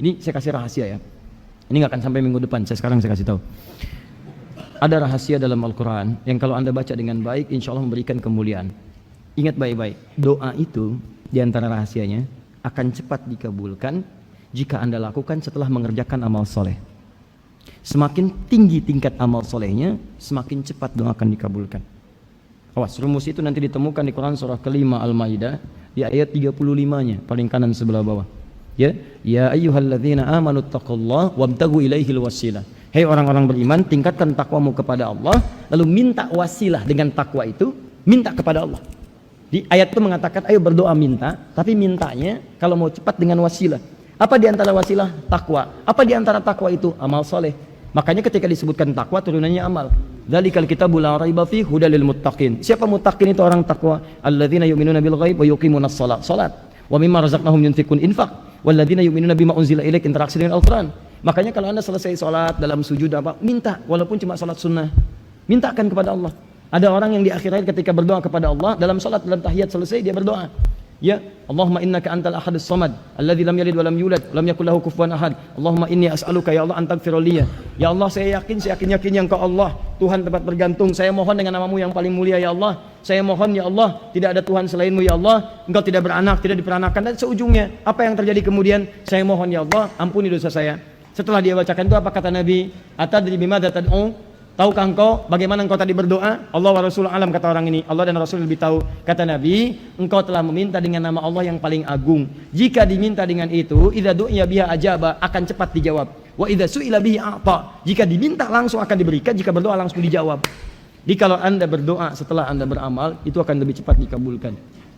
Ini saya kasih rahasia ya. Ini nggak akan sampai minggu depan. Sekarang saya kasih tahu. Ada rahasia dalam Al-Quran yang kalau anda baca dengan baik, insya Allah memberikan kemuliaan. Ingat baik-baik, doa itu diantara rahasianya akan cepat dikabulkan jika anda lakukan setelah mengerjakan amal soleh. Semakin tinggi tingkat amal solehnya, semakin cepat doa akan dikabulkan. Awas, rumus itu nanti ditemukan di Quran surah kelima Al-Maidah di ayat 35-nya, paling kanan sebelah bawah. Ya ayyuhalladzina amanu taqullaha wabtagu ilaihil wasilah. Hei orang-orang beriman, tingkatkan takwamu kepada Allah, lalu minta wasilah dengan takwa itu, minta kepada Allah. Di ayat itu mengatakan, ayo berdoa minta, tapi mintanya kalau mau cepat dengan wasilah. Apa di antara wasilah? Takwa. Apa di antara takwa itu? Amal soleh. Makanya ketika disebutkan takwa, turunannya amal. Dzalikal kitabu la raiba fihi hudal lil muttaqin. Siapa muttaqin itu? Orang takwa. Alladzina yu'minuna bil ghaib wa yuqimunas shalah. Salat. Wa mimma razaqnahum yunfiqun infaq. Walladzina yu'minuna bima unzila ilaik, interaksi dengan Al-Qur'an. Makanya kalau anda selesai sholat dalam sujud apa, minta, walaupun cuma sholat sunnah, mintakan kepada Allah. Ada orang yang di akhir hayat ketika berdoa kepada Allah dalam sholat, dalam tahiyat selesai dia berdoa, ya Allahumma innaka antal ahadus samad alladzi lam yalid wa lam yulad wa lam yakul lahu kufuwan ahad. Allahumma inni as'aluka ya Allah an taghfira li. Ya Allah, saya yakin Engkau Allah, Tuhan tempat bergantung. Saya mohon dengan namamu yang paling mulia ya Allah. Saya mohon ya Allah, tidak ada Tuhan selainmu ya Allah. Engkau tidak beranak, tidak diperanakan, dan seujungnya apa yang terjadi kemudian? Saya mohon ya Allah, ampuni dosa saya. Setelah dia bacakan itu apa kata Nabi? Atadri bimadza tad'u? Tahukah engkau bagaimana engkau tadi berdoa? Allah wa Rasul alam, kata orang ini. Allah dan Rasul lebih tahu. Kata Nabi, engkau telah meminta dengan nama Allah yang paling agung. Jika diminta dengan itu, idza du'iya biha ajaba, akan cepat dijawab. Wa idza su'ila bihi a'ta. Jika diminta langsung akan diberikan, jika berdoa langsung dijawab. Jadi kalau anda berdoa setelah anda beramal, itu akan lebih cepat dikabulkan.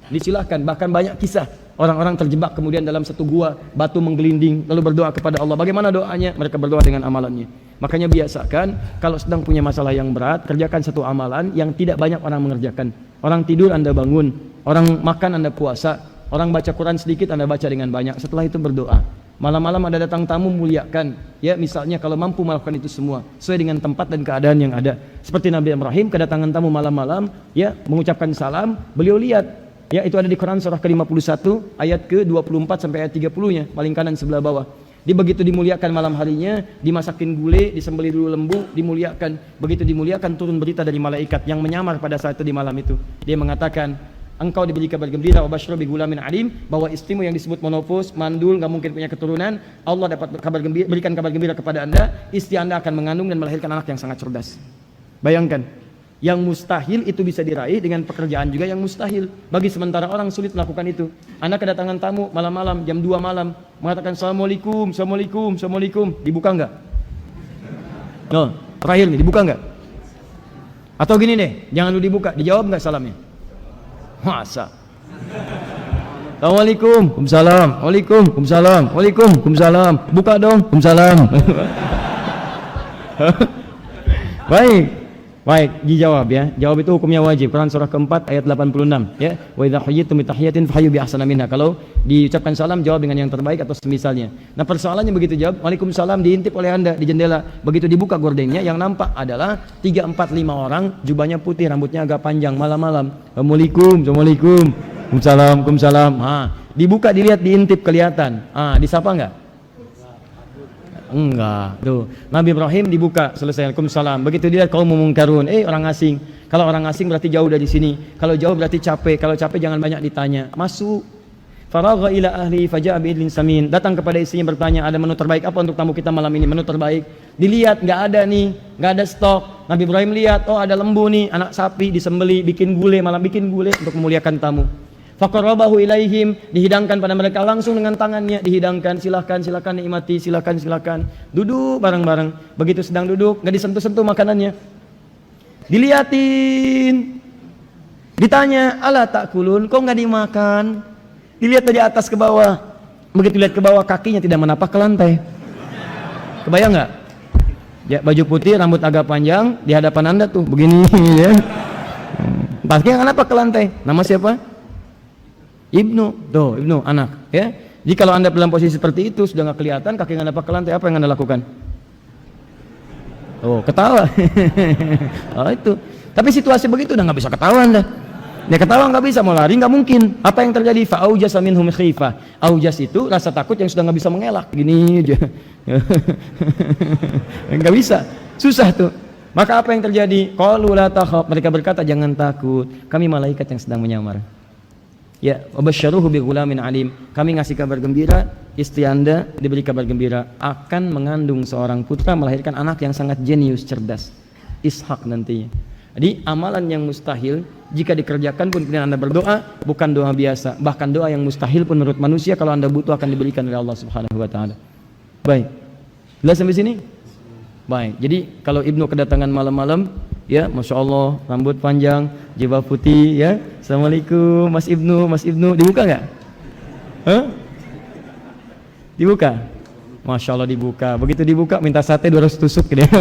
Disilahkan, bahkan banyak kisah orang-orang terjebak kemudian dalam satu gua, batu menggelinding, lalu berdoa kepada Allah. Bagaimana doanya? Mereka berdoa dengan amalannya. Makanya biasakan kalau sedang punya masalah yang berat, kerjakan satu amalan yang tidak banyak orang mengerjakan. Orang tidur anda bangun, orang makan anda puasa, orang baca Quran sedikit anda baca dengan banyak. Setelah itu berdoa. Malam-malam ada datang tamu, muliakan. Ya, misalnya kalau mampu melakukan itu semua sesuai dengan tempat dan keadaan yang ada. Seperti Nabi Ibrahim, kedatangan tamu malam-malam, ya, mengucapkan salam, beliau lihat. Ya, itu ada di Quran surah ke-51 ayat ke-24 sampai ayat 30-nya, paling kanan sebelah bawah. Dia begitu dimuliakan malam harinya, dimasakin gulai, disembelih dulu lembu, dimuliakan. Begitu dimuliakan, turun berita dari malaikat yang menyamar pada saat itu di malam itu. Dia mengatakan, engkau diberi kabar gembira wa basyra bi gulamin alim, bahwa istrimu yang disebut monofos, mandul, enggak mungkin punya keturunan. Allah dapat kabar gembira, berikan kabar gembira kepada anda, istri anda akan mengandung dan melahirkan anak yang sangat cerdas. Bayangkan, yang mustahil itu bisa diraih dengan pekerjaan juga yang mustahil. Bagi sementara orang sulit melakukan itu. Anak kedatangan tamu malam-malam, jam 2 malam, mengatakan Assalamualaikum, Assalamualaikum, Assalamualaikum. Dibuka enggak? No, terakhir nih, dibuka enggak? Atau gini deh, jangan dulu dibuka, dijawab enggak salamnya? Masa? Assalamualaikum, Waalaikumsalam, Waalaikumsalam, Waalaikumsalam. Buka dong, Waalaikumsalam. Baik, dijawab ya. Jawab itu hukumnya wajib. Quran surah keempat ayat 86 ya. Wa idza hayyitum bi tahiyatin fahayyu bi ahsana minha. Kalau diucapkan salam, jawab dengan yang terbaik atau semisalnya. Nah, persoalannya begitu jawab, Waalaikumsalam, diintip oleh anda di jendela. Begitu dibuka gordengnya, yang nampak adalah 3, 4, 5 orang, jubahnya putih, rambutnya agak panjang, malam-malam. Assalamualaikum, Assalamualaikum. Waalaikumsalam, Waalaikumsalam. Dibuka, dilihat, diintip, kelihatan. Disapa enggak? Enggak. Tuh, Nabi Ibrahim dibuka, selesai. Waalaikumsalam. Begitu dilihat kaum mungkarun, orang asing. Kalau orang asing berarti jauh dari sini. Kalau jauh berarti capek. Kalau capek jangan banyak ditanya. Masuk. Faragha ila ahli faja'a bi'idlin samin. Datang kepada istrinya bertanya, ada menu terbaik apa untuk tamu kita malam ini? Menu terbaik. Dilihat, enggak ada nih, enggak ada stok. Nabi Ibrahim lihat, oh ada lembu nih, anak sapi disembeli, bikin gulai, malam bikin gulai untuk memuliakan tamu. Faqarrabahu ilaihim, dihidangkan pada mereka langsung dengan tangannya, dihidangkan, silakan nikmati, silakan. Duduk bareng-bareng. Begitu sedang duduk, enggak disentuh-sentuh makanannya. Diliatin. Ditanya, "Ala takulun, kok enggak dimakan?" Dilihat dari atas ke bawah. Begitu lihat ke bawah, kakinya tidak menapak ke lantai. Kebayang enggak? Ya, baju putih, rambut agak panjang, di hadapan anda tuh begini ya. Pasti enggak napak ke lantai. Nama siapa? Ibnu, tuh Ibnu, anak ya. Jadi kalau anda dalam posisi seperti itu sudah nggak kelihatan, kaki anda napak ke lantai, apa yang anda lakukan? Oh, ketawa. Oh, itu. Tapi situasi begitu udah nggak bisa ketawa anda. Dia ketawa nggak bisa, mau lari nggak mungkin. Apa yang terjadi? Fa'aujasa minhum khifah. Aujas itu rasa takut yang sudah nggak bisa mengelak. Gini aja. Nggak bisa, susah tuh. Maka apa yang terjadi? Qalu la takhaf. Mereka berkata jangan takut. Kami malaikat yang sedang menyamar. Ya, wabasyaruhu bighulamin alim. Kami ngasih kabar gembira, istri Anda diberi kabar gembira akan mengandung seorang putra, melahirkan anak yang sangat jenius, cerdas. Ishak nantinya. Jadi amalan yang mustahil jika dikerjakan pun kemudian Anda berdoa, bukan doa biasa, bahkan doa yang mustahil pun menurut manusia kalau Anda butuh akan diberikan oleh Allah Subhanahu wa taala. Baik. Jelas sampai sini? Baik. Jadi kalau Ibnu kedatangan malam-malam, ya, Masya Allah, rambut panjang, jubah putih, ya. Assalamualaikum, Mas Ibnu, dibuka nggak? Hah? Dibuka? Masya Allah dibuka. Begitu dibuka, minta sate 200 tusuk gitu ya.